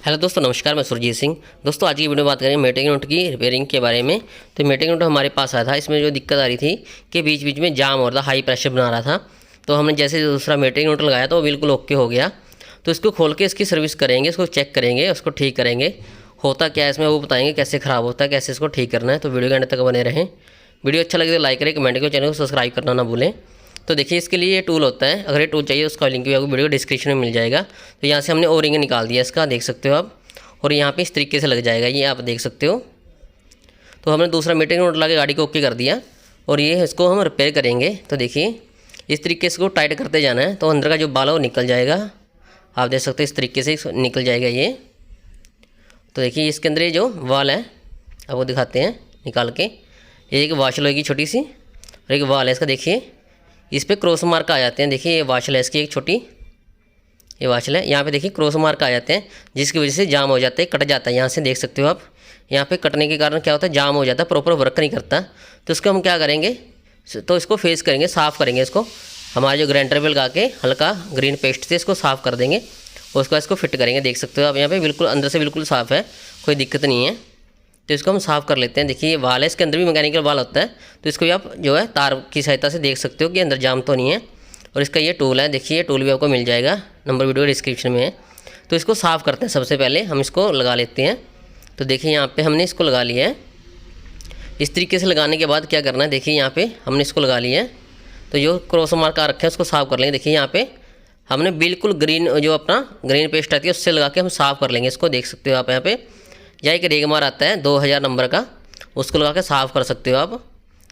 Hello दोस्तों, नमस्कार। मैं सुरजीत सिंह। दोस्तों आज की वीडियो में बात करेंगे मेटिंग नोट की रिपेयरिंग के बारे में। तो मेटिंग नोट हमारे पास आया था, इसमें जो दिक्कत आ रही थी कि बीच बीच में जाम हो रहा था, हाई प्रेशर बना रहा था। तो हमने जैसे दूसरा मेटिंग नोट लगाया तो वो बिल्कुल ओके हो गया। तो इसको खोल के इसकी सर्विस करेंगे, इसको चेक करेंगे, उसको ठीक करेंगे। होता क्या है इसमें वो बताएंगे, कैसे ख़राब होता है, कैसे इसको ठीक करना है। तो वीडियो के एंड तक बने रहें। वीडियो अच्छा लगे तो लाइक करें, कमेंट करें, चैनल को सब्सक्राइब करना ना भूलें। तो देखिए इसके लिए ये टूल होता है। अगर ये टूल चाहिए उसका लिंक भी आपको वीडियो डिस्क्रिप्शन में मिल जाएगा। तो यहाँ से हमने ओ रिंग निकाल दिया इसका, देख सकते हो आप। और यहाँ पे इस तरीके से लग जाएगा, ये आप देख सकते हो। तो हमने दूसरा मीटिंग नोट लगा के गाड़ी को ओके कर दिया और ये इसको हम रिपेयर करेंगे। तो देखिए इस तरीके से इसको टाइट करते जाना है, तो अंदर का जो बाल है वो निकल जाएगा। आप देख सकते हो इस तरीके से निकल जाएगा ये। तो देखिए इसके अंदर ये जो वाल है आपको दिखाते हैं निकाल के। ये एक वाशल होगी छोटी सी और एक वाल है इसका। देखिए इस पर क्रॉस मार्क आ जाते हैं। देखिए ये वाशल है इसकी एक छोटी, ये वाशल है। यहाँ पे देखिए क्रॉस मार्क आ जाते हैं, जिसकी वजह से जाम हो जाता है, कट जाता है। यहाँ से देख सकते हो आप, यहाँ पे कटने के कारण क्या होता है, जाम हो जाता है, प्रॉपर वर्क नहीं करता। तो इसको हम क्या करेंगे, तो इसको फेस करेंगे, साफ़ करेंगे इसको। हमारे जो ग्राइंडर पे लगा के हल्का ग्रीन पेस्ट से इसको साफ़ कर देंगे और उसके बाद इसको फिट करेंगे। देख सकते हो आप यहाँ पे बिल्कुल अंदर से बिल्कुल साफ़ है, कोई दिक्कत नहीं है। तो इसको हम साफ़ कर लेते हैं। देखिए ये वाल है, इसके अंदर भी मैकेनिकल वाल होता है। तो इसको भी आप जो है तार की सहायता से देख सकते हो कि अंदर जाम तो नहीं है। और इसका ये टूल है, देखिए ये टूल भी आपको मिल जाएगा, नंबर वीडियो डिस्क्रिप्शन में है। तो इसको साफ़ करते हैं। सबसे पहले हम इसको लगा लेते हैं। तो देखिए यहाँ पे हमने इसको लगा लिया है। इस तरीके से लगाने के बाद क्या करना है, देखिए यहाँ पे हमने इसको लगा लिया है। तो जो क्रॉस मार्क आ रखे हैं उसको साफ़ कर लेंगे। देखिए यहाँ पे हमने बिल्कुल ग्रीन, जो अपना ग्रीन पेस्ट आती है उससे लगा के हम साफ़ कर लेंगे इसको। देख सकते हो आप यहाँ पे, या एक रेगमार आता है 2000 नंबर का, उसको लगा के साफ़ कर सकते हो आप।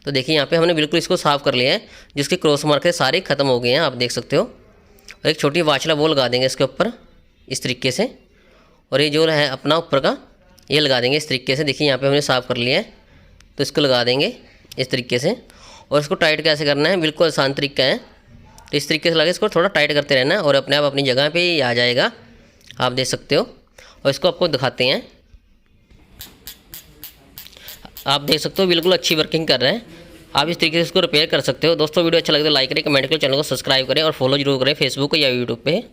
तो देखिए यहाँ पे हमने बिल्कुल इसको साफ़ कर लिया है, जिसके क्रॉस मार्क है सारे ख़त्म हो गए हैं, आप देख सकते हो। और एक छोटी वाचला वो लगा देंगे इसके ऊपर इस तरीके से। और ये जो है अपना ऊपर का ये लगा देंगे इस तरीके से। देखिए यहाँ पे हमने साफ़ कर लिया है, तो इसको लगा देंगे इस तरीके से। और इसको टाइट कैसे करना है, बिल्कुल आसान तरीका है। तो इस तरीके से लगे इसको थोड़ा टाइट करते रहना है और अपने आप अपनी जगह पर ही आ जाएगा, आप देख सकते हो। और इसको आपको दिखाते हैं, आप देख सकते हो बिल्कुल अच्छी वर्किंग कर रहे हैं। आप इस तरीके से इसको रिपेयर कर सकते हो। दोस्तों वीडियो अच्छा लगे तो लाइक करें, कमेंट करें, चैनल को सब्सक्राइब करें और फॉलो जरूर करें फेसबुक या यूट्यूब पे।